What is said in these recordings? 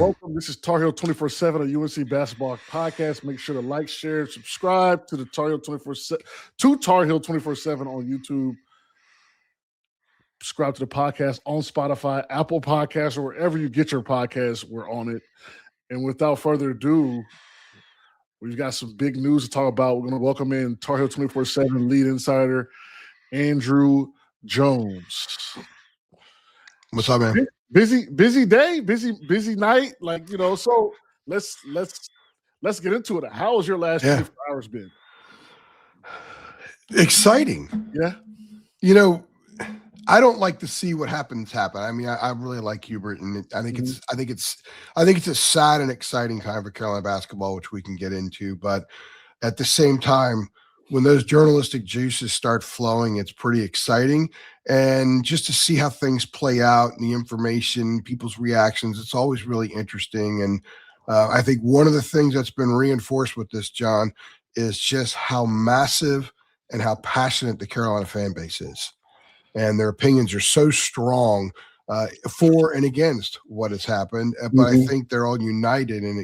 Welcome. This is TarHeel247, a UNC basketball podcast. Make sure to like, share, and subscribe to the TarHeel247 on YouTube. Subscribe to the podcast on Spotify, Apple Podcasts, or wherever you get your podcasts. We're on it. And without further ado, we've got some big news to talk about. We're going to welcome in TarHeel247 lead insider Andrew Jones. What's up, man? Busy day, busy night. So let's get into it. How has your last 24 hours been? Exciting. Yeah. You know, I don't like to see what happen. I mean, I really like Hubert, and I think it's a sad and exciting time for Carolina basketball, which we can get into. But at the same time, when those journalistic juices start flowing, it's pretty exciting. And just to see how things play out and the information, people's reactions, it's always really interesting. And I think one of the things that's been reinforced with this, John, is just how massive and how passionate the Carolina fan base is. And their opinions are so strong for and against what has happened. But I think they're all united and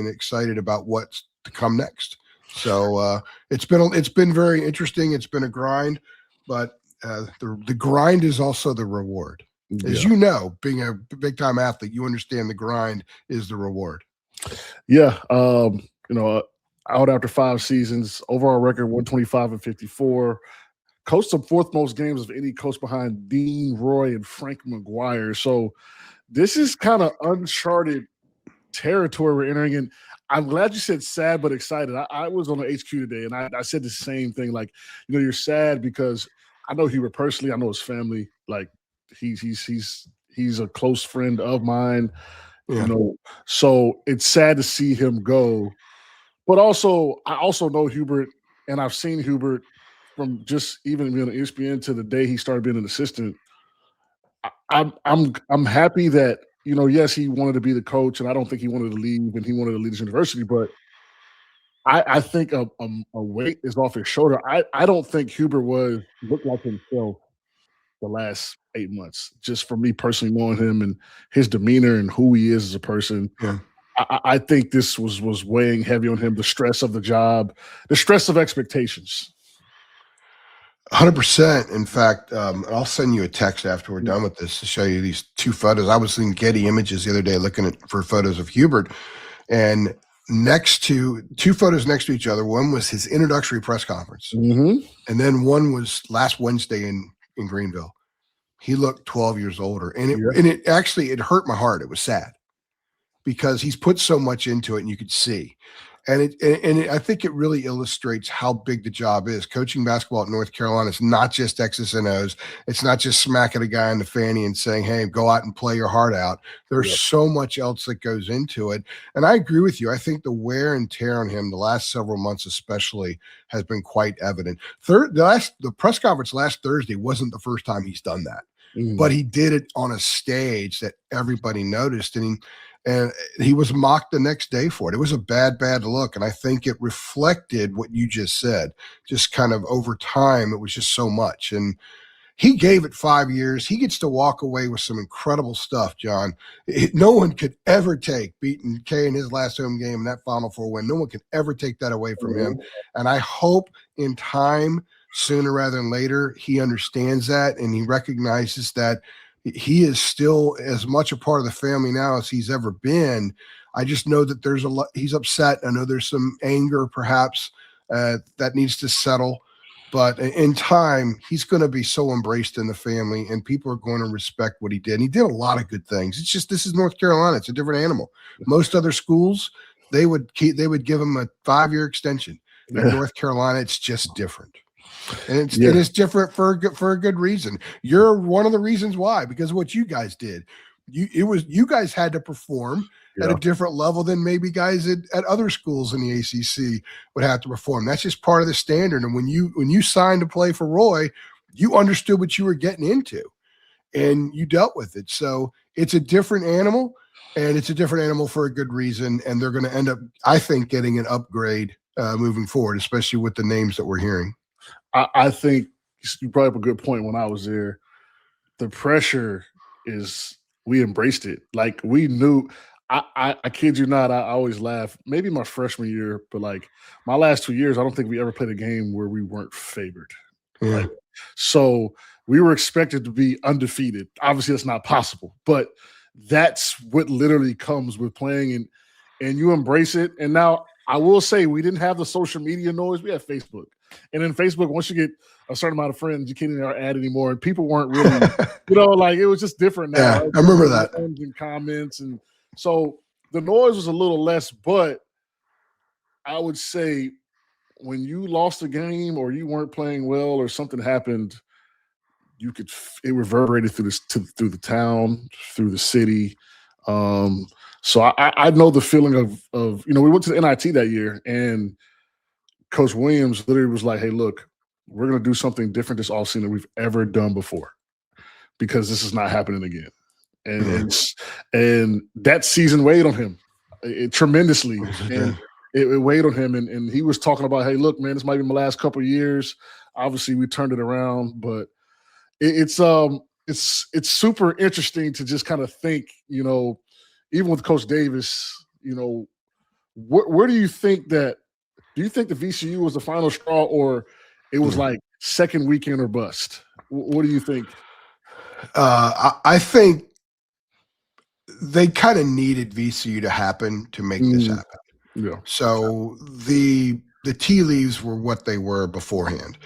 excited about what's to come next. So it's been very interesting. It's been a grind, but the grind is also the reward. As you know, being a big time athlete, you understand the grind is the reward. Yeah. Out after 5 seasons, overall record 125-54. Coached the 4th most games of any coach behind Dean Roy and Frank McGuire. So this is kind of uncharted territory we're entering in. I'm glad you said sad but excited. I was on the HQ today, and I said the same thing. Like, you're sad because I know Hubert personally. I know his family. Like, he's a close friend of mine. Yeah. So it's sad to see him go. But I also know Hubert, and I've seen Hubert from just even being an ESPN to the day he started being an assistant. I'm happy that, yes, he wanted to be the coach, and I don't think he wanted to leave, and he wanted to lead his university, but I think a weight is off his shoulder. I don't think Hubert looked like himself the last 8 months, just for me personally knowing him and his demeanor and who he is as a person. Yeah. I think this was weighing heavy on him, the stress of the job, the stress of expectations. 100%. In fact, I'll send you a text after we're done with this to show you these 2 photos. I was in Getty Images the other day looking for photos of Hubert, and 2 photos next to each other. One was his introductory press conference, and then one was last Wednesday in Greenville. He looked 12 years older, and it hurt my heart. It was sad because he's put so much into it, and you could see. And I think it really illustrates how big the job is. Coaching basketball at North Carolina is not just X's and O's. It's not just smacking a guy in the fanny and saying, hey, go out and play your heart out. There's so much else that goes into it. And I agree with you. I think the wear and tear on him the last several months especially has been quite evident. The press conference last Thursday wasn't the first time he's done that. But he did it on a stage that everybody noticed. And he was mocked the next day for it. It was a bad look. And I think it reflected what you just said. Just kind of over time, it was just so much. And he gave it 5 years. He gets to walk away with some incredible stuff, John. No one could ever take beating K in his last home game and that Final Four win. No one could ever take that away from him. And I hope in time, sooner rather than later, he understands that and he recognizes that he is still as much a part of the family now as he's ever been. I just know that there's a lot. He's upset. I know there's some anger perhaps that needs to settle. But in time, he's going to be so embraced in the family and people are going to respect what he did. And he did a lot of good things. It's just this is North Carolina. It's a different animal. Most other schools, they would give him a 5-year extension. In North Carolina, it's just different. And it's different for a good reason. You're one of the reasons why, because of what you guys did. You guys had to perform at a different level than maybe guys at other schools in the ACC would have to perform. That's just part of the standard. And when you signed to play for Roy, you understood what you were getting into, and you dealt with it. So it's a different animal, and it's a different animal for a good reason. And they're going to end up, I think, getting an upgrade moving forward, especially with the names that we're hearing. I think you brought up a good point when I was there. The pressure we embraced it. Like we knew, I kid you not, I always laugh. Maybe my freshman year, but like my last 2 years, I don't think we ever played a game where we weren't favored. Yeah. Like, so we were expected to be undefeated. Obviously, that's not possible, but that's what literally comes with playing, and you embrace it. And now I will say we didn't have the social media noise. We had Facebook. And then Facebook, once you get a certain amount of friends, you can't even add anymore. And people weren't really, like it was just different now. Yeah, Right? I remember that. And comments. And so the noise was a little less, but I would say when you lost a game or you weren't playing well or something happened, it reverberated through the town, through the city. So I know the feeling of we went to the NIT that year and Coach Williams literally was like, "Hey, look, we're going to do something different this offseason than we've ever done before because this is not happening again." And that season weighed on him tremendously. And it weighed on him. And he was talking about, "Hey, look, man, this might be my last couple of years. Obviously, we turned it around, but it's super interesting to just kind of think, even with Coach Davis, where do you think that? Do you think the VCU was the final straw, or it was like second weekend or bust? What do you think? I think they kind of needed VCU to happen to make this happen. Yeah. So the tea leaves were what they were beforehand.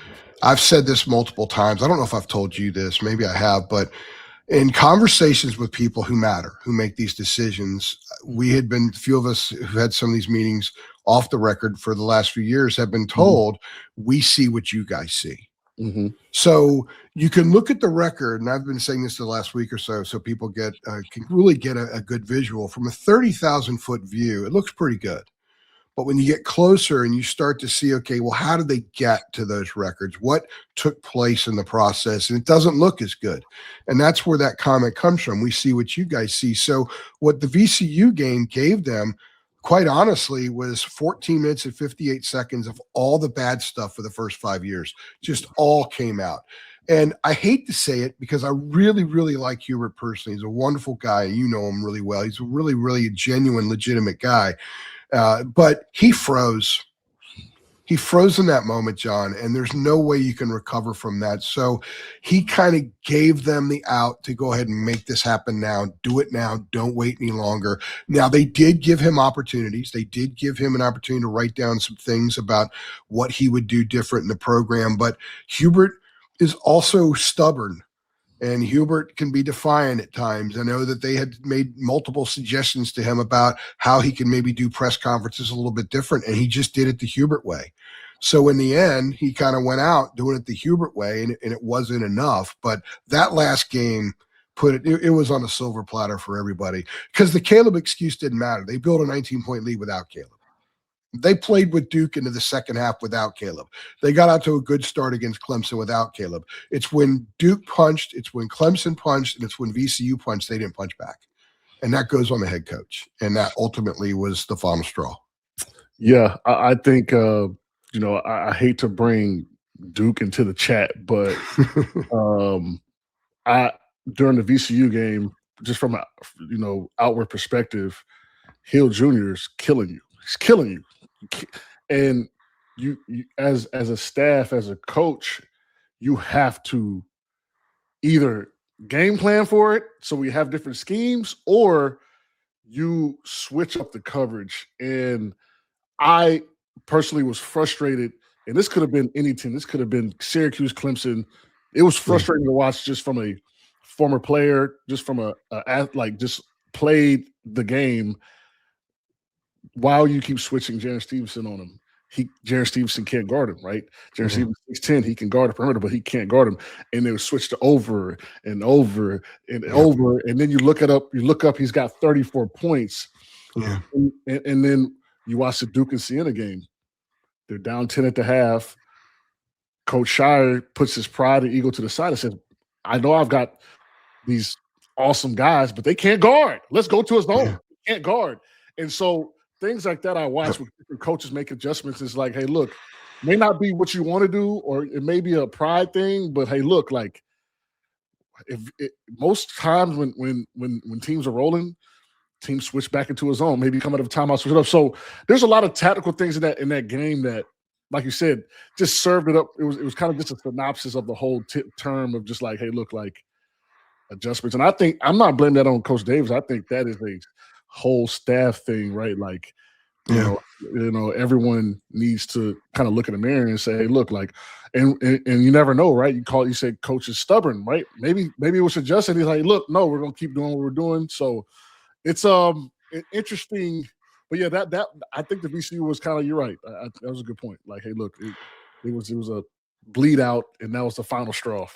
I've said this multiple times. I don't know if I've told you this. Maybe I have, but in conversations with people who matter, who make these decisions, a few of us who had some of these meetings off the record for the last few years have been told, we see what you guys see. Mm-hmm. So you can look at the record, and I've been saying this the last week or so people can really get a good visual. From a 30,000-foot view, it looks pretty good. But when you get closer and you start to see, okay, well, how did they get to those records? What took place in the process? And it doesn't look as good. And that's where that comment comes from. We see what you guys see. So what the VCU game gave them, quite honestly, was 14 minutes and 58 seconds of all the bad stuff for the first 5 years. Just all came out. And I hate to say it because I really, really like Hubert personally. He's a wonderful guy. You know him really well. He's a really, really genuine, legitimate guy. But he froze. He froze in that moment, John, and there's no way you can recover from that. So he kind of gave them the out to go ahead and make this happen now. Do it now. Don't wait any longer. Now, they did give him opportunities. They did give him an opportunity to write down some things about what he would do different in the program. But Hubert is also stubborn. And Hubert can be defiant at times. I know that they had made multiple suggestions to him about how he can maybe do press conferences a little bit different, and he just did it the Hubert way. So in the end, he kind of went out doing it the Hubert way, and it wasn't enough. But that last game it was on a silver platter for everybody because the Caleb excuse didn't matter. They built a 19-point lead without Caleb. They played with Duke into the second half without Caleb. They got out to a good start against Clemson without Caleb. It's when Duke punched, it's when Clemson punched, and it's when VCU punched, they didn't punch back. And that goes on the head coach. And that ultimately was the final straw. Yeah, I think, I hate to bring Duke into the chat, but during the VCU game, just from a, outward perspective, Hill Jr. is killing you. He's killing you. And you as a staff, as a coach, you have to either game plan for it so we have different schemes, or you switch up the coverage. And I personally was frustrated, and this could have been any team. This could have been Syracuse, Clemson. It was frustrating to watch just from a former player, just from just played the game while you keep switching Jaren Stevenson on him. Jaren Stevenson can't guard him, right? Jaren Stevenson is 6'10", he can guard the perimeter, but he can't guard him. And they would switch to over and over and over. And then you look up, he's got 34 points. Yeah. And then you watch the Duke and Siena game. They're down 10 at the half. Coach Shire puts his pride and ego to the side and says, I know I've got these awesome guys, but they can't guard. Let's go to a zone. Yeah. They can't guard. And so things like that I watch with different coaches make adjustments. It's like, hey, look, may not be what you want to do, or it may be a pride thing, but hey, look, like most times when teams are rolling, team switch back into his own, maybe come out of timeout, switch it up. So there's a lot of tactical things in that game that, like you said, just served it up. It was kind of just a synopsis of the whole term of just like, hey, look, like adjustments. And I think I'm not blaming that on Coach Davis. I think that is a whole staff thing, right? Like, you know, everyone needs to kind of look in the mirror and say, hey, look, like, and you never know, right? You say coach is stubborn, right? Maybe it was adjusted. He's like, look, no, we're gonna keep doing what we're doing. So it's interesting, but yeah, that I think the VCU was kind of, you're right. That was a good point. Like, hey, look, it was a bleed out, and that was the final straw.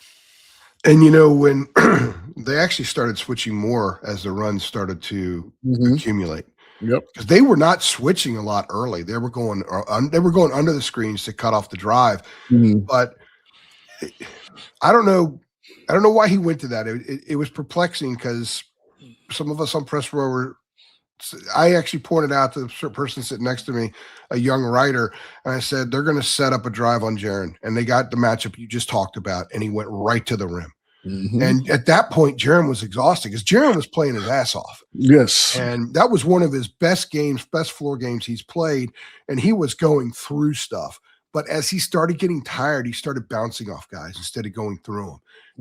And you know, when they actually started switching more as the runs started to accumulate. Yep. Because they were not switching a lot early. They were going under the screens to cut off the drive. But I don't know why he went to that. It was perplexing because some of us on press row were. I actually pointed out to the person sitting next to me, a young writer, and I said, they're going to set up a drive on Jaron. And they got the matchup you just talked about, and he went right to the rim. And at that point, Jaron was exhausted because Jaron was playing his ass off. Yes. And that was one of his best games, best floor games he's played. And he was going through stuff. But as he started getting tired, he started bouncing off guys instead of going through them.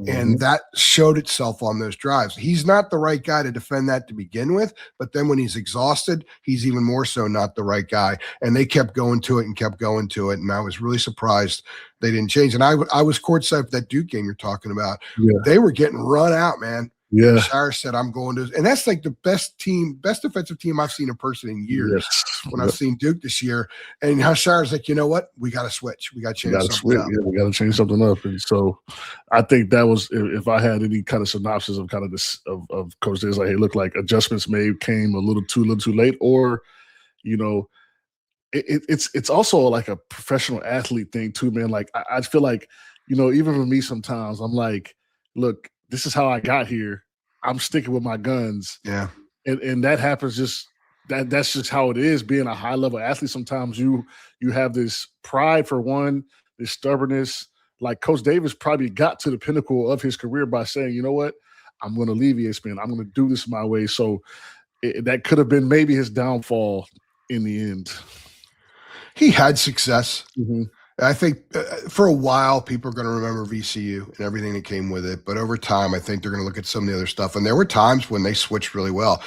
And that showed itself on those drives. He's not the right guy to defend that to begin with, but then when he's exhausted, he's even more so not the right guy. And they kept going to it and kept going to it. And I was really surprised they didn't change. And I was courtside for that Duke game you're talking about. Yeah. They were getting run out, man. Yeah. Shire said, I'm going to, and that's like the best defensive team I've seen in person in years when I've seen Duke this year. And how Shire's like, you know what? We got to switch. We got to change something up. Yeah, we got to change something up. And so I think that was, if I had any kind of synopsis of kind of this, of Coach Davis, like, hey, look, like adjustments came a little too late, or, you know, it's also like a professional athlete thing too, man. Like I feel like, you know, even for me sometimes I'm like, look, this is how I got here. I'm sticking with my guns. Yeah. And that happens that's just how it is being a high level athlete. Sometimes you have this pride for one, this stubbornness. Like Coach Davis probably got to the pinnacle of his career by saying, you know what, I'm going to leave ESPN. I'm going to do this my way. So that could have been maybe his downfall in the end. He had success. I think for a while, people are going to remember VCU and everything that came with it. But over time, I think they're going to look at some of the other stuff. And there were times when they switched really well.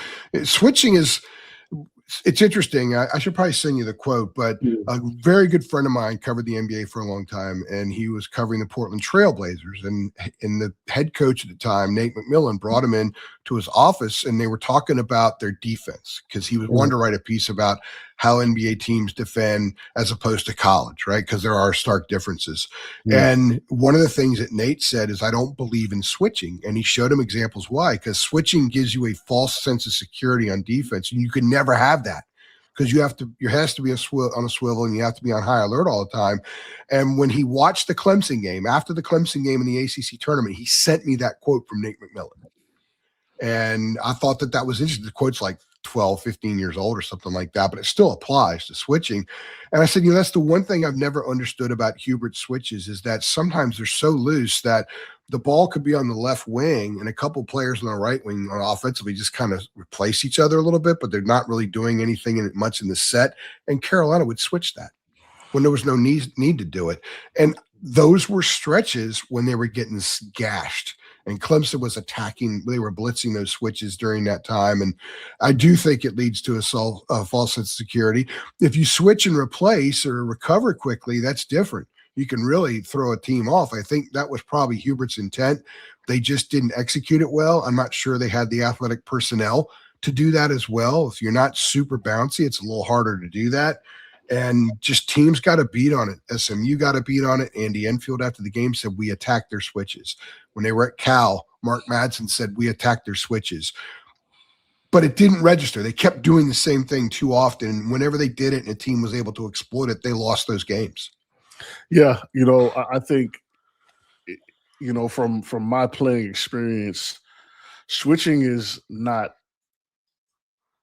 Switching it's interesting. I should probably send you the quote, but a very good friend of mine covered the NBA for a long time, and he was covering the Portland Trail Blazers. And the head coach at the time, Nate McMillan, brought him in to his office, and they were talking about their defense because he was wanting to write a piece about how NBA teams defend as opposed to college, right? Because there are stark differences. And one of the things that Nate said is, I don't believe in switching. And he showed him examples why, because switching gives you a false sense of security on defense. And you can never have that because your has to be on a swivel, and you have to be on high alert all the time. And when he watched the Clemson game, after the Clemson game in the ACC tournament, he sent me that quote from Nate McMillan. And I thought that was interesting. The quote's like 12, 15 years old or something like that, but it still applies to switching. And I said, you know, that's the one thing I've never understood about Hubert switches is that sometimes they're so loose that the ball could be on the left wing and a couple players on the right wing on offensively just kind of replace each other a little bit, but they're not really doing anything much in the set. And Carolina would switch that when there was no need to do it. And those were stretches when they were getting gashed. And Clemson was attacking. They were blitzing those switches during that time. And I do think it leads to a false sense of security. If you switch and replace or recover quickly, that's different. You can really throw a team off. I think that was probably Hubert's intent. They just didn't execute it well. I'm not sure they had the athletic personnel to do that as well. If you're not super bouncy, it's a little harder to do that. And just teams got to beat on it. SMU got to beat on it. Andy Enfield after the game said, we attacked their switches. When they were at Cal, Mark Madsen said, we attacked their switches. But it didn't register. They kept doing the same thing too often. Whenever they did it and a team was able to exploit it, they lost those games. Yeah, you know, I think, you know, from my playing experience, switching is not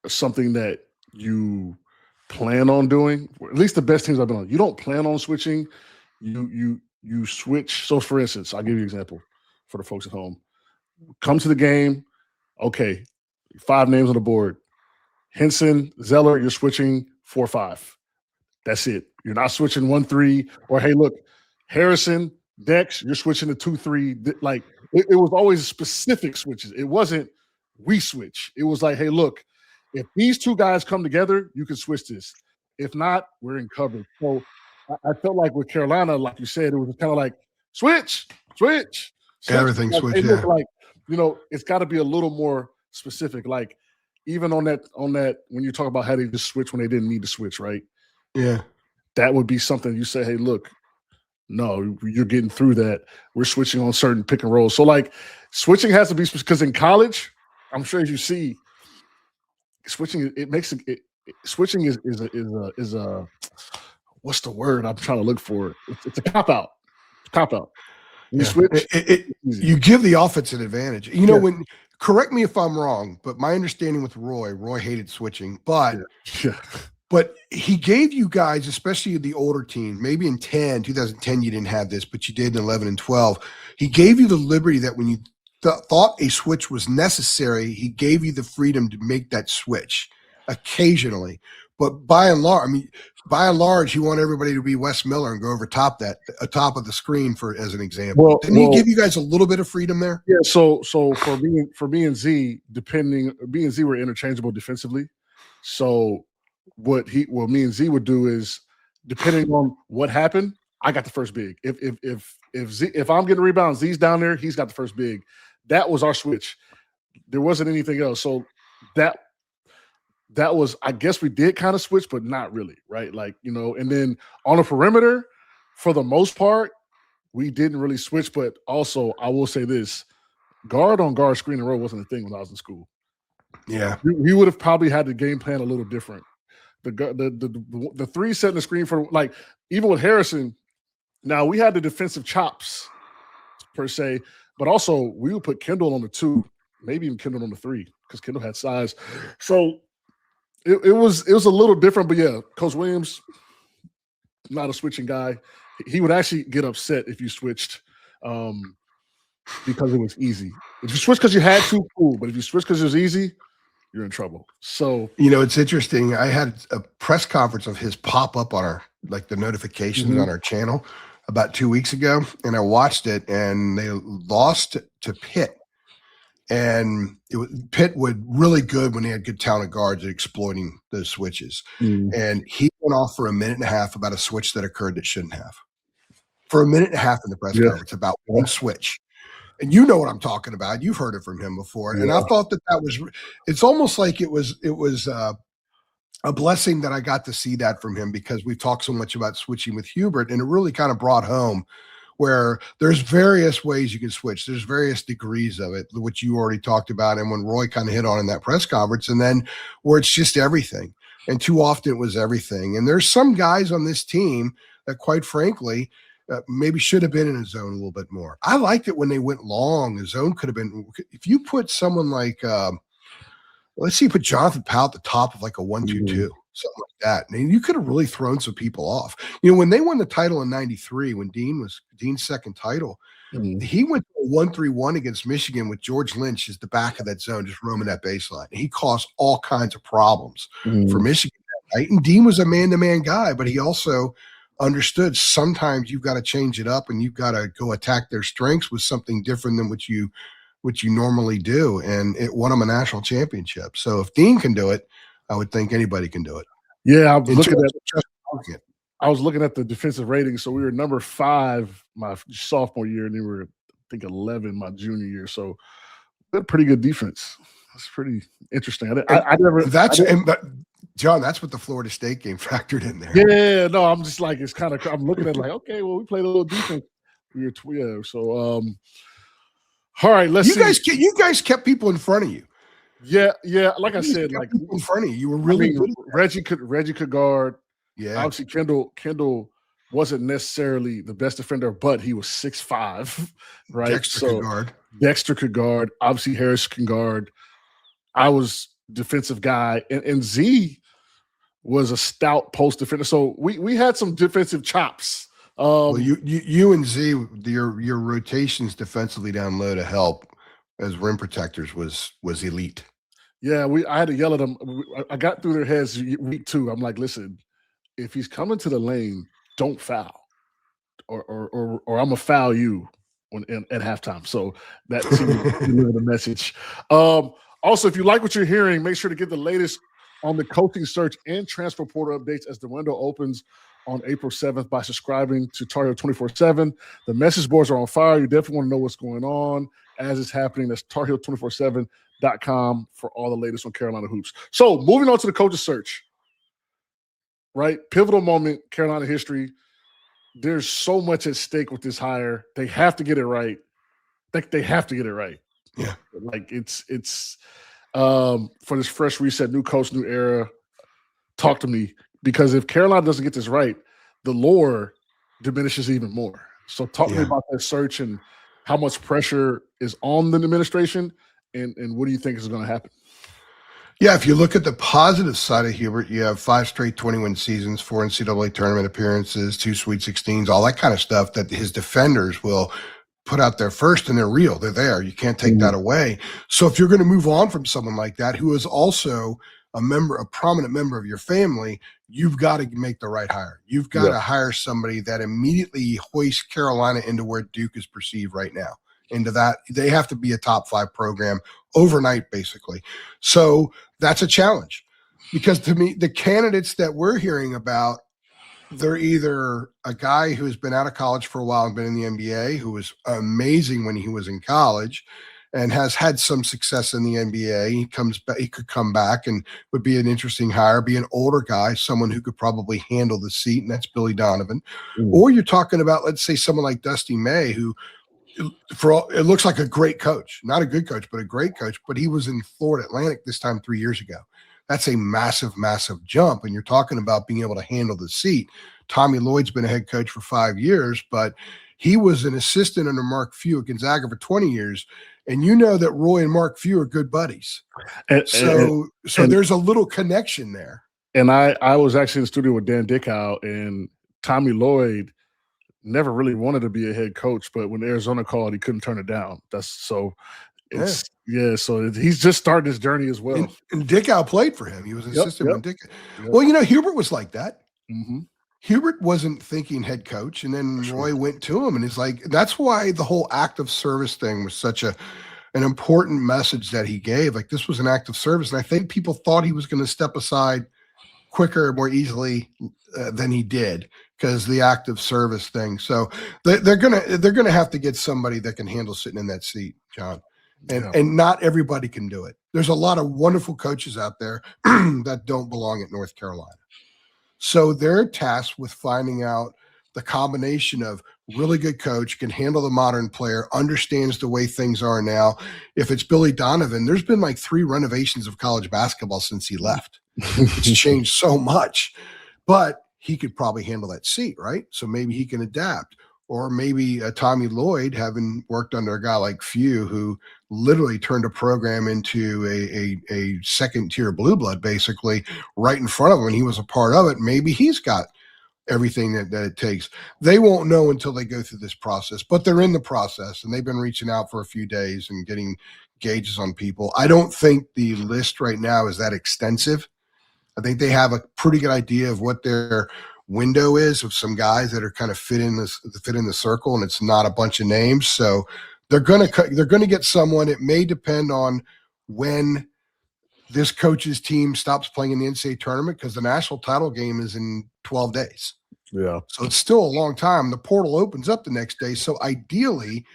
something that you plan on doing. At least the best teams I've been on. You don't plan on switching. You switch. So, for instance, I'll give you an example for the folks at home. Come to the game. Okay, 5 names on the board. Henson, Zeller, you're switching 4-5. That's it. You're not switching 1-3 or hey, look, Harrison, Dex, you're switching to 2-3. Like it was always specific switches. It wasn't we switch. It was like, hey, look, if these two guys come together, you can switch this. If not, we're in coverage. So I felt like with Carolina, like you said, it was kind of like switch. Everything like, switch. hey, look, Yeah. like it's got to be a little more specific. Like even on that when you talk about how they just switch when they didn't need to switch, right? Yeah. That would be something you say, hey, look, no, you're getting through that. We're switching on certain pick and rolls. So like switching has to be because in college, I'm sure as you see, switching it makes it switching is a what's the word I'm trying to look for? It's a cop out. You switch. You give the offense an advantage. When correct me if I'm wrong, but my understanding with Roy hated switching, but but he gave you guys, especially the older teams, maybe in 2010, you didn't have this, but you did in 11 and 12. He gave you the liberty that when you thought a switch was necessary, he gave you the freedom to make that switch occasionally. But by and large, you want everybody to be Wes Miller and go over top of the screen as an example. Well, didn't he give you guys a little bit of freedom there? Yeah. So for me and Z, me and Z were interchangeable defensively. So what me and Z would do is, depending on what happened, I got the first big. If I'm getting a rebound, Z's down there, he's got the first big. That was our switch. There wasn't anything else. So that was, I guess we did kind of switch, but not really, right? Like, and then on the perimeter, for the most part, we didn't really switch. But also, I will say this, guard on guard screen and roll wasn't a thing when I was in school. Yeah. We would have probably had the game plan a little different. The three setting the screen for, like, even with Harrison, now we had the defensive chops per se, but also we would put Kendall on the 2, maybe even Kendall on the 3, because Kendall had size. So it was a little different, but yeah, Coach Williams, not a switching guy. He would actually get upset if you switched because it was easy. If you switch because you had to, cool, but if you switch because it was easy, you're in trouble. So it's interesting. I had a press conference of his pop up on the notifications on our channel about 2 weeks ago, and I watched it, and they lost to Pitt. And Pitt was really good when they had good talented guards at exploiting those switches. And he went off for a minute and a half about a switch that occurred that shouldn't have. For a minute and a half in the press conference about one switch. And you know what I'm talking about. You've heard it from him before. And I thought that was – it's almost like it was a blessing that I got to see that from him, because we've talked so much about switching with Hubert, and it really kind of brought home where there's various ways you can switch. There's various degrees of it, which you already talked about, and when Roy kind of hit on in that press conference, and then where it's just everything. And too often it was everything. And there's some guys on this team that, quite frankly, maybe should have been in a zone a little bit more. I liked it when they went long. A zone could have been – if you put someone like let's see, put Jonathan Powell at the top of like a 1-2-2, something like that. And you could have really thrown some people off. When they won the title in '93, when Dean's second title, he went to a 1-3-1 against Michigan with George Lynch as the back of that zone, just roaming that baseline. And he caused all kinds of problems for Michigan that night. And Dean was a man-to-man guy, but he also understood sometimes you've got to change it up and you've got to go attack their strengths with something different than what you normally do. And it won him a national championship. So if Dean can do it, I would think anybody can do it. Yeah, I was looking at the defensive rating. So we were number 5 my sophomore year, and then we were, I think, 11 my junior year. So we had a pretty good defense. That's pretty interesting. John, that's what the Florida State game factored in there. Yeah, no, I'm just like, it's kind of, I'm looking at it like, okay, well, we played a little defense. We were so all right, let's see. You guys kept people in front of you. Yeah. Like I said, like in front of you, you were really good. Reggie could guard. Yeah, obviously Kendall wasn't necessarily the best defender, but he was 6'5", right? Dexter could guard. Obviously, Harris can guard. I was defensive guy, and Z was a stout post defender. So we had some defensive chops. Well, you and Z, your rotations defensively down low to help as rim protectors was elite. Yeah, I had to yell at them. I got through their heads week 2. I'm like, listen, if he's coming to the lane, don't foul, or I'm gonna foul you at halftime. So that seemed to deliver the message. Also, if you like what you're hearing, make sure to get the latest on the coaching search and transfer portal updates as the window opens on April 7th by subscribing to TarHeel247. The message boards are on fire. You definitely want to know what's going on as it's happening. That's TarHeel247.com for all the latest on Carolina hoops. So moving on to the coaching search, right? Pivotal moment, Carolina history. There's so much at stake with this hire. They have to get it right. They have to get it right. Yeah. Like it's for this fresh reset, new coach, new era. Talk to me, because if Carolina doesn't get this right, the lore diminishes even more. So talk to me about that search and how much pressure is on the administration, and what do you think is going to happen? Yeah, if you look at the positive side of Hubert, you have 5 straight 21 seasons, 4 NCAA tournament appearances, 2 Sweet 16s, all that kind of stuff that his defenders will put out there first, and they're real. They're there. You can't take that away. So if you're going to move on from someone like that, who is also a prominent member of your family, you've got to make the right hire. You've got to hire somebody that immediately hoists Carolina into where Duke is perceived right now. Into that, they have to be a top 5 program overnight, basically. So that's a challenge, because to me, the candidates that we're hearing about, they're either a guy who's been out of college for a while and been in the NBA, who was amazing when he was in college and has had some success in the NBA. He comes back, he could come back and would be an interesting hire, be an older guy, someone who could probably handle the seat, and that's Billy Donovan. Or you're talking about, let's say, someone like Dusty May, who it looks like a great coach, not a good coach, but a great coach, but he was in Florida Atlantic this time 3 years ago. That's a massive, massive jump. And you're talking about being able to handle the seat. Tommy Lloyd's been a head coach for 5 years, but he was an assistant under Mark Few at Gonzaga for 20 years. And you know that Roy and Mark Few are good buddies. So there's a little connection there. And I was actually in the studio with Dan Dickow, and Tommy Lloyd never really wanted to be a head coach, but when Arizona called, he couldn't turn it down. So he's just starting his journey as well. And Dickow played for him. He was an assistant when Dickow. Well, Hubert was like that. Mm-hmm. Hubert wasn't thinking head coach, and then Roy went to him, and he's like, that's why the whole act of service thing was such an important message that he gave. Like, this was an act of service, and I think people thought he was going to step aside quicker, more easily than he did, because the act of service thing. So they're gonna have to get somebody that can handle sitting in that seat, John. And not everybody can do it. There's a lot of wonderful coaches out there that don't belong at North Carolina. So they're tasked with finding out the combination of really good coach, can handle the modern player, understands the way things are now. If it's Billy Donovan, there's been like 3 renovations of college basketball since he left. It's changed so much, but he could probably handle that seat, right? So maybe he can adapt. Or maybe Tommy Lloyd, having worked under a guy like Few, who literally turned a program into a second-tier blue blood, basically, right in front of him, and he was a part of it. Maybe he's got everything that it takes. They won't know until they go through this process, but they're in the process, and they've been reaching out for a few days and getting gauges on people. I don't think the list right now is that extensive. I think they have a pretty good idea of what their window is, of some guys that are kind of fit in the circle, and it's not a bunch of names. So they're going to get someone. It may depend on when this coach's team stops playing in the NCAA tournament, because the national title game is in 12 days. Yeah. So it's still a long time. The portal opens up the next day. So ideally,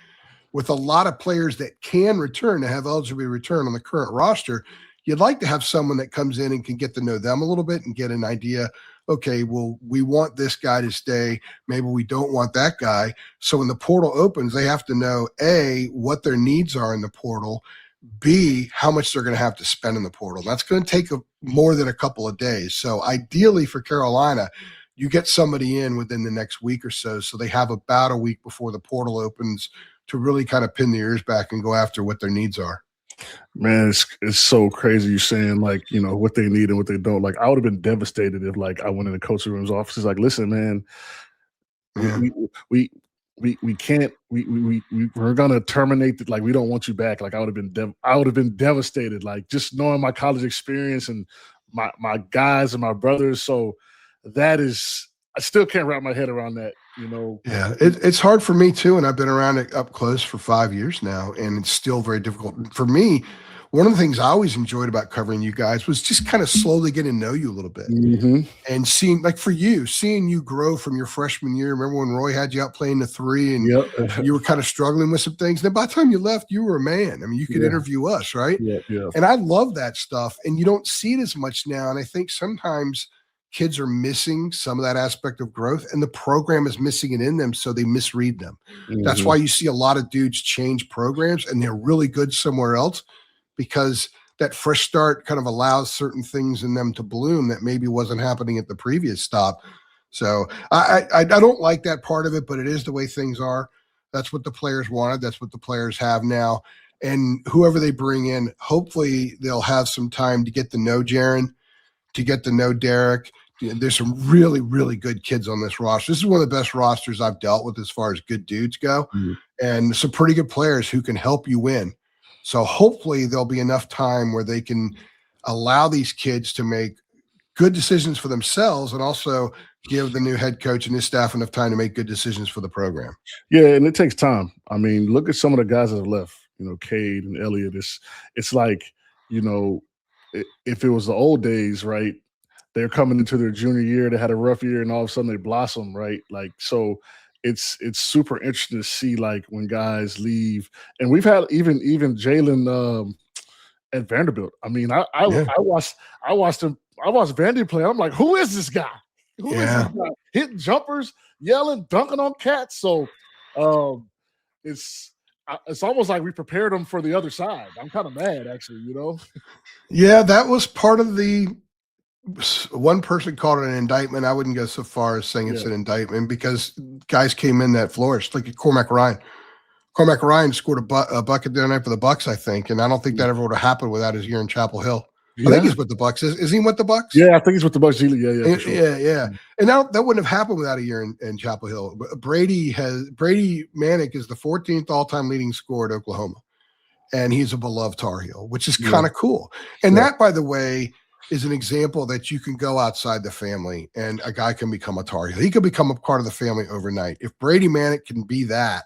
with a lot of players that can return, to have eligibility return on the current roster, you'd like to have someone that comes in and can get to know them a little bit and get an idea. Okay, well, we want this guy to stay. Maybe we don't want that guy. So when the portal opens, they have to know, A, what their needs are in the portal, B, how much they're going to have to spend in the portal. That's going to take more than a couple of days. So ideally for Carolina, you get somebody in within the next week or so they have about a week before the portal opens to really kind of pin the ears back and go after what their needs are. Man, it's so crazy you're saying, like, what they need and what they don't. Like, I would have been devastated if, like, I went in the coaching room's office. Like, listen, man, we can't we're gonna terminate it. Like, we don't want you back. Like, I would have been devastated. Like, just knowing my college experience and my guys and my brothers. So that is, I still can't wrap my head around that. Yeah, it's hard for me too, and I've been around it up close for 5 years now, and it's still very difficult for me. One of the things I always enjoyed about covering you guys was just kind of slowly getting to know you a little bit. Mm-hmm. And seeing, like for you, seeing you grow from your freshman year. Remember when Roy had you out playing the three and Yep. you were kind of struggling with some things? Then by the time you left, you were a man. I mean, you could interview us, right? Yeah. And I love that stuff. And you don't see it as much now. And I think sometimes kids are missing some of that aspect of growth, and the program is missing it in them, so they misread them. Mm-hmm. That's why you see a lot of dudes change programs and they're really good somewhere else, because that fresh start kind of allows certain things in them to bloom that maybe wasn't happening at the previous stop. So I don't like that part of it, but it is the way things are. That's what the players wanted. That's what the players have now. And whoever they bring in, hopefully they'll have some time to get to know Jaron, to get to know Derek. There's some really, really good kids on this roster. This is one of the best rosters I've dealt with as far as good dudes go, and some pretty good players who can help you win. So hopefully there'll be enough time where they can allow these kids to make good decisions for themselves, and also give the new head coach and his staff enough time to make good decisions for the program. Yeah, and it takes time. I mean, look at some of the guys that have left, Cade and Elliott. It's like, if it was the old days, right, they're coming into their junior year, they had a rough year, and all of a sudden they blossom, right? Like, so it's super interesting to see, like, when guys leave. And we've had even Jalen at Vanderbilt. I mean, I watched Vandy play. I'm like, who is this guy? Who is this guy? Hitting jumpers, yelling, dunking on cats. So it's almost like we prepared them for the other side. I'm kind of mad, actually, Yeah, that was part of the – one person called it an indictment. I wouldn't go so far as saying it's an indictment, because guys came in that flourished, like Cormac Ryan. Cormac Ryan scored a bucket the other night for the Bucks, I think, and I don't think that ever would have happened without his year in Chapel Hill. I think he's with the Bucks. Is he with the Bucks? Yeah, I think he's with the Bucks. Yeah, for sure. Yeah. And that wouldn't have happened without a year in Chapel Hill. Brady Manick is the 14th all-time leading scorer at Oklahoma, and he's a beloved Tar Heel, which is kind of cool. And that, by the way, is an example that you can go outside the family and a guy can become a Tar Heel. He could become a part of the family overnight. If Brady Manick can be that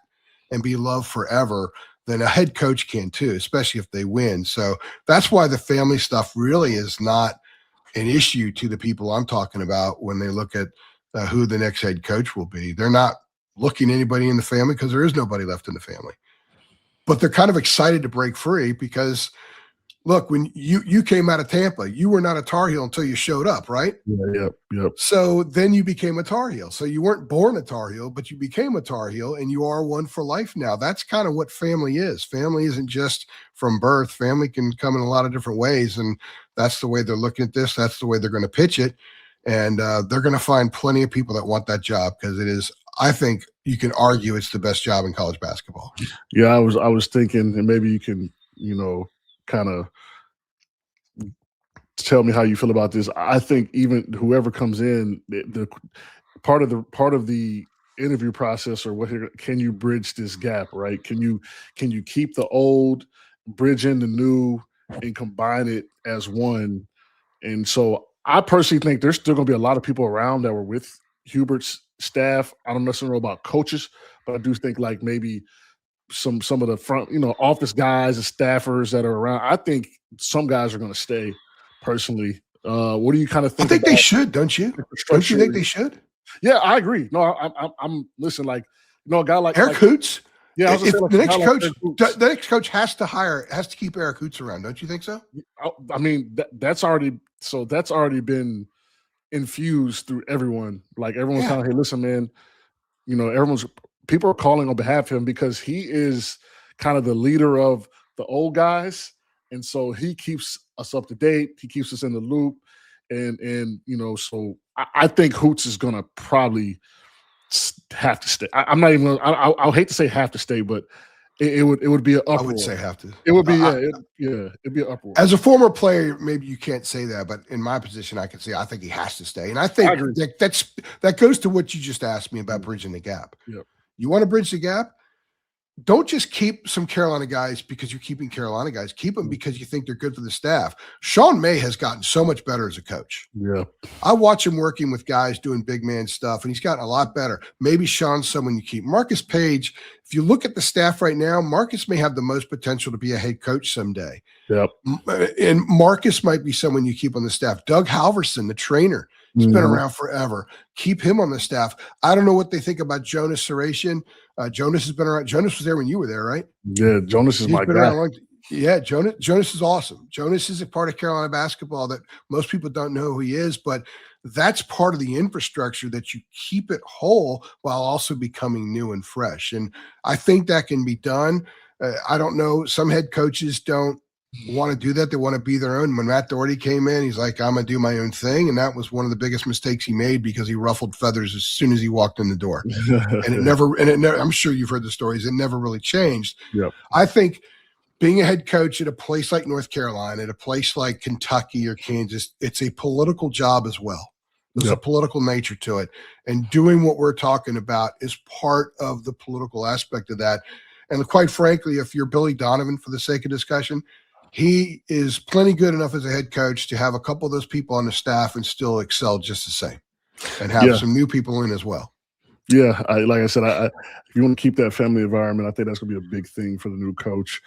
and be loved forever, then a head coach can too, especially if they win. So that's why the family stuff really is not an issue to the people I'm talking about when they look at who the next head coach will be. They're not looking at anybody in the family, because there is nobody left in the family. But they're kind of excited to break free, because look, when you came out of Tampa, you were not a Tar Heel until you showed up, right? Yep. So then you became a Tar Heel. So you weren't born a Tar Heel, but you became a Tar Heel, and you are one for life now. That's kind of what family is. Family isn't just from birth. Family can come in a lot of different ways, and that's the way they're looking at this. That's the way they're going to pitch it, and they're going to find plenty of people that want that job, because it is, I think you can argue, it's the best job in college basketball. Yeah, I was thinking, and maybe you can, kind of tell me how you feel about this. I think even whoever comes in, the part of the interview process, or can you bridge this gap, right? Can you keep the old, bridge in the new, and combine it as one? And so I personally think there's still going to be a lot of people around that were with Hubert's staff. I don't necessarily know about coaches, but I do think, like, maybe some of the front, office guys and staffers that are around. I think some guys are going to stay. Personally, what do you kind of think? I think they should, don't you? Don't you think they should? Yeah, I agree. No, I'm listen, like, a guy like Eric Hoots. Yeah, if the next coach has to keep Eric Hoots around, don't you think so? I mean, that's already been infused through everyone. Like, everyone's kind of, hey, listen, man, people are calling on behalf of him, because he is kind of the leader of the old guys, and so he keeps us up to date. He keeps us in the loop, and so I think Hoots is gonna probably have to stay. I'm not even. I'll hate to say have to stay, but it would be an uproar. I would say have to. It would be it'd be an uproar. As a former player, maybe you can't say that, but in my position, I can say I think he has to stay, and I think that goes to what you just asked me about bridging the gap. Yep. You want to bridge the gap? Don't just keep some Carolina guys because you're keeping Carolina guys. Keep them because you think they're good for the staff. Sean May has gotten so much better as a coach. Yeah. I watch him working with guys doing big man stuff, and he's gotten a lot better. Maybe Sean's someone you keep. Marcus Page, if you look at the staff right now, Marcus may have the most potential to be a head coach someday. Yep. And Marcus might be someone you keep on the staff. Doug Halverson, the trainer, he's been around forever. Keep him on the staff. I don't know what they think about Jonas Saratian. Jonas has been around. Jonas was there when you were there, right? Yeah, Jonas is my guy. Yeah, Jonas is awesome. Jonas is a part of Carolina basketball that most people don't know who he is, but that's part of the infrastructure that you keep it whole while also becoming new and fresh. And I think that can be done. I don't know. Some head coaches don't want to do that. They want to be their own. When Matt Doherty came in, he's like, I'm going to do my own thing. And that was one of the biggest mistakes he made because he ruffled feathers as soon as he walked in the door. And it never, I'm sure you've heard the stories. It never really changed. Yep. I think being a head coach at a place like North Carolina, at a place like Kentucky or Kansas, it's a political job as well. There's a political nature to it. And doing what we're talking about is part of the political aspect of that. And quite frankly, if you're Billy Donovan, for the sake of discussion, he is plenty good enough as a head coach to have a couple of those people on the staff and still excel just the same and have some new people in as well. Yeah, like I said, if you want to keep that family environment, I think that's going to be a big thing for the new coach.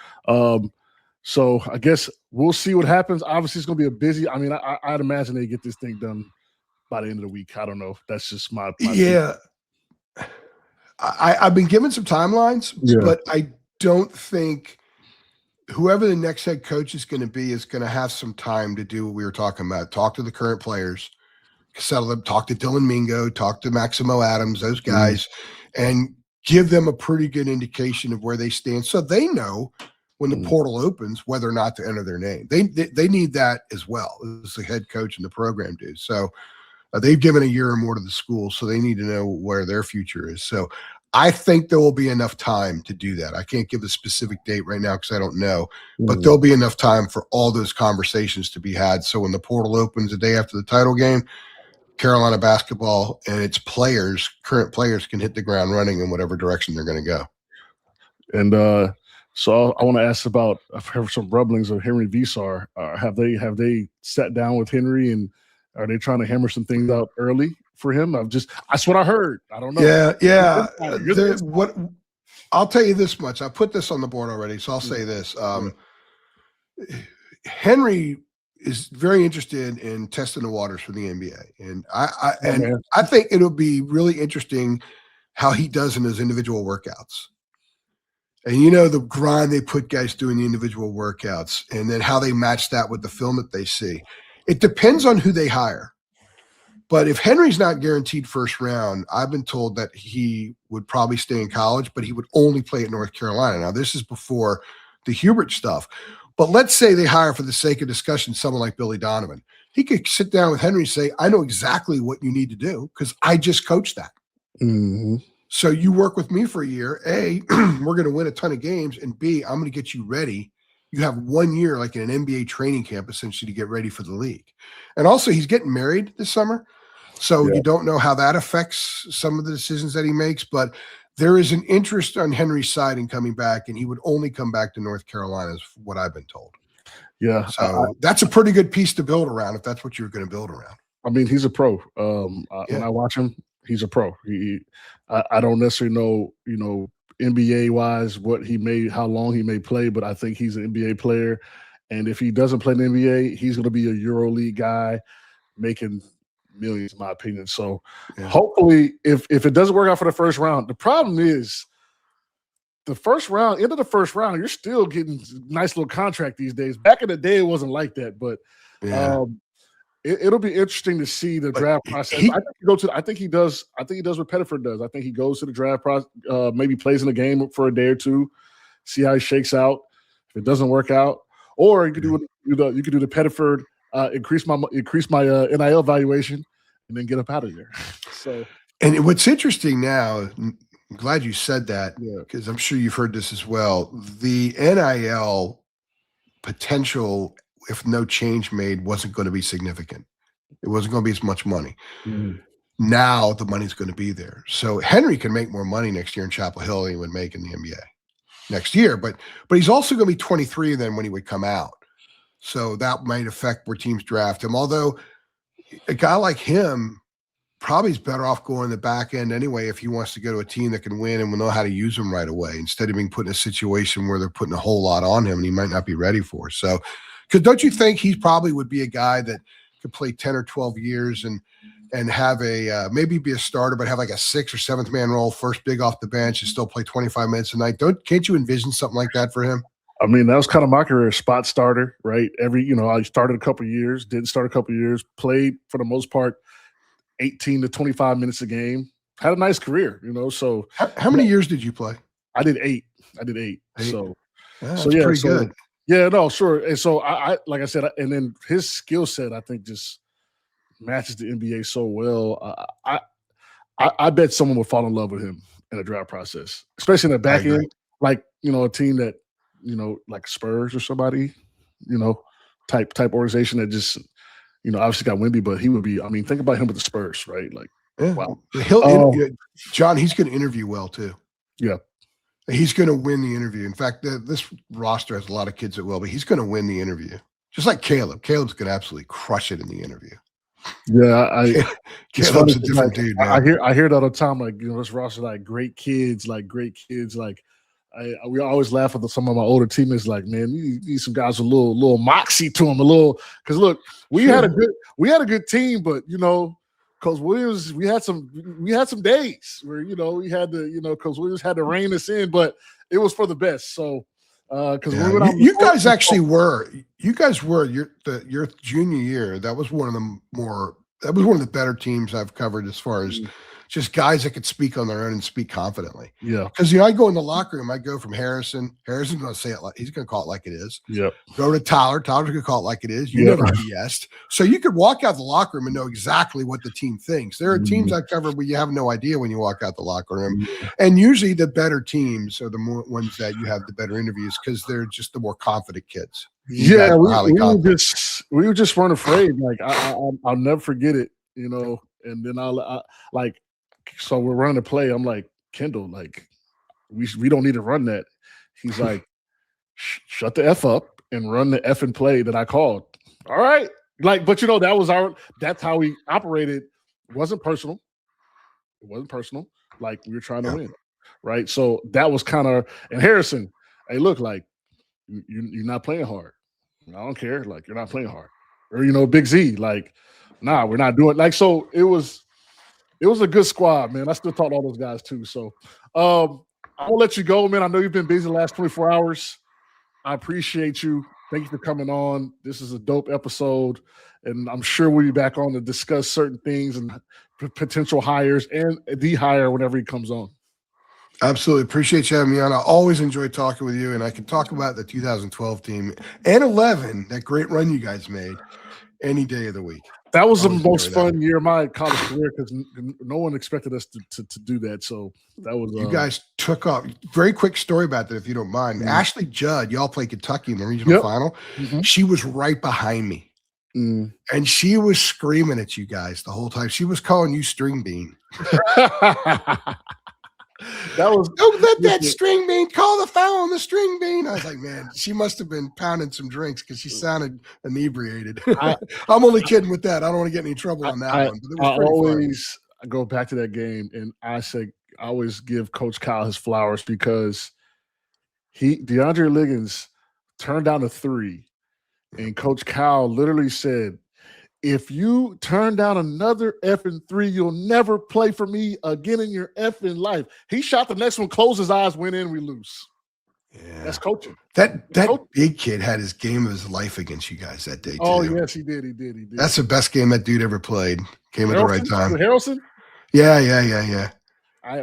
So I guess we'll see what happens. Obviously, it's going to be a busy. I mean, I'd imagine they get this thing done by the end of the week. I don't know. That's just my yeah. I've been given some timelines, but I don't think whoever the next head coach is going to have some time to do what we were talking about. Talk to the current players, settle them, talk to Dylan Mingo, talk to Maximo Adams, those guys, and give them a pretty good indication of where they stand so they know when the portal opens whether or not to enter their name. They need that as well as the head coach and the program do. So they've given a year or more to the school, so they need to know where their future is. So I think there will be enough time to do that. I can't give a specific date right now because I don't know, but there'll be enough time for all those conversations to be had. So when the portal opens the day after the title game, Carolina basketball and its players, current players, can hit the ground running in whatever direction they're going to go. And so I want to ask about, I've heard some rumblings of Henry Visar. Have they sat down with Henry, and are they trying to hammer some things out early for him? That's what I heard. I don't know. Yeah. I'll tell you this much. I put this on the board already, so I'll say this. Henry is very interested in testing the waters for the NBA. And I think it'll be really interesting how he does in his individual workouts. And the grind they put guys doing the individual workouts, and then how they match that with the film that they see. It depends on who they hire. But if Henry's not guaranteed first round, I've been told that he would probably stay in college, but he would only play at North Carolina. Now, this is before the Hubert stuff. But let's say they hire, for the sake of discussion, someone like Billy Donovan. He could sit down with Henry and say, I know exactly what you need to do because I just coached that. Mm-hmm. So you work with me for a year. A, we're going to win a ton of games. And B, I'm going to get you ready. You have 1 year, like in an NBA training camp, essentially, to get ready for the league. And also, he's getting married this summer. So you don't know how that affects some of the decisions that he makes. But there is an interest on Henry's side in coming back, and he would only come back to North Carolina, is what I've been told. Yeah. So that's a pretty good piece to build around if that's what you're going to build around. I mean, he's a pro. When I watch him, he's a pro. I don't necessarily know, NBA wise, how long he may play, but I think he's an NBA player. And if he doesn't play in the NBA, he's going to be a EuroLeague guy making millions, in my opinion. So hopefully, if it doesn't work out for the first round, the problem is the first round, end of the first round, you're still getting nice little contract these days. Back in the day, it wasn't like that, but it'll be interesting to see the draft process. I think he does what Pettiford does. I think he goes to the draft process, maybe plays in a game for a day or two, see how he shakes out. If it doesn't work out, or you could do the Pettiford, increase my NIL valuation, and then get up out of there. So, and what's interesting now, I'm glad you said that, because I'm sure you've heard this as well. The NIL potential, if no change made, wasn't going to be significant. It wasn't going to be as much money. now the money's going to be there. So Henry can make more money next year in Chapel Hill than he would make in the NBA next year. But he's also going to be 23 then when he would come out. So that might affect where teams draft him. Although a guy like him probably is better off going the back end anyway if he wants to go to a team that can win and will know how to use him right away instead of being put in a situation where they're putting a whole lot on him and he might not be ready for. So, because don't you think he probably would be a guy that could play 10 or 12 years and have a maybe be a starter, but have like a 6th or 7th man role, first big off the bench, and still play 25 minutes a night? Can't you envision something like that for him? I mean, that was kind of my career, spot starter, right? I started a couple of years, didn't start a couple of years, played for the most part 18 to 25 minutes a game. Had a nice career, So how many years did you play? I did 8. So that's pretty good. Yeah, no, sure. And so I like I said, and then his skill set, I think, just matches the NBA so well. I bet someone would fall in love with him in the draft process, especially in the back end, like a team that like Spurs or somebody, type organization that just obviously got Wemby, but he would be. I mean, think about him with the Spurs, right? Like, wow. John, he's going to interview well too. Yeah. He's going to win the interview. In fact, this roster has a lot of kids that will, but he's going to win the interview. Just like Caleb. Caleb's going to absolutely crush it in the interview. Yeah, Caleb's a different dude, man. I hear it all the time. Like, this roster, like great kids. Like, we always laugh at some of my older teammates. Like, man, you need some guys with a little moxie to them, because look, we had a good team, but Coach Williams, we had some days where we had to Coach Williams had to rein us in, but it was for the best. So because you guys were your junior year, that was one of the better teams I've covered as far as just guys that could speak on their own and speak confidently. Yeah. Because I go in the locker room, I go from Harrison's going to say it he's going to call it like it is. Yeah. Go to Tyler's going to call it like it is. You never BS'd. So you could walk out the locker room and know exactly what the team thinks. There are teams I cover where you have no idea when you walk out the locker room. And usually the better teams are the more ones that you have the better interviews because they're just the more confident kids. Yeah, we just weren't afraid. Like I'll never forget it, and then so we're running a play. I'm like, Kendall, like we don't need to run that. He's like, shut the F up and run the effing play that I called. All right. Like, but that's how we operated. It wasn't personal. Like we were trying to win. Right. So that was kind of, and Harrison, hey, look, like you're not playing hard. I don't care. Like you're not playing hard. Or, Big Z, like, nah, we're not doing so it was a good squad, man. I still talk to all those guys too. So I'm gonna let you go, man. I know you've been busy the last 24 hours. I appreciate you. Thank you for coming on. This is a dope episode, and I'm sure we'll be back on to discuss certain things and potential hires and the hire whenever he comes on. Absolutely. Appreciate you having me on. I always enjoy talking with you, and I can talk about the 2012 team and 11, that great run you guys made, any day of the week. That was the most fun year of my college career because no one expected us to do that. So that was you guys took off. Very quick story about that, if you don't mind. Mm-hmm. Ashley Judd, y'all played Kentucky in the regional final. Mm-hmm. She was right behind me, and she was screaming at you guys the whole time. She was calling you string bean. Don't let that string bean call the foul on the string bean. I was like, man, she must have been pounding some drinks because she sounded inebriated. I'm only kidding with that. I don't want to get any trouble on that one. But it was pretty always fun. Go back to that game, and I always give Coach Kyle his flowers because DeAndre Liggins turned down a 3, and Coach Kyle literally said, if you turn down another effing 3, you'll never play for me again in your effing life. He shot the next one, closed his eyes, went in, we lose. Yeah. That's coaching. That big kid had his game of his life against you guys that day, too. Oh, yes, he did. That's the best game that dude ever played. Came at the right time. Harrelson? Yeah.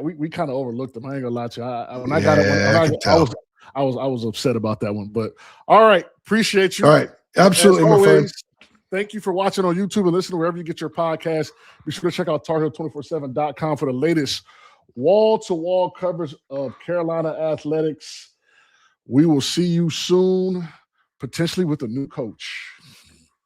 We kind of overlooked him. I ain't gonna lie to you. I was upset about that one. But all right, appreciate you. All right, absolutely, my friend. Thank you for watching on YouTube and listening wherever you get your podcast. Be sure to check out TarHeel247.com for the latest wall-to-wall coverage of Carolina athletics. We will see you soon, potentially with a new coach.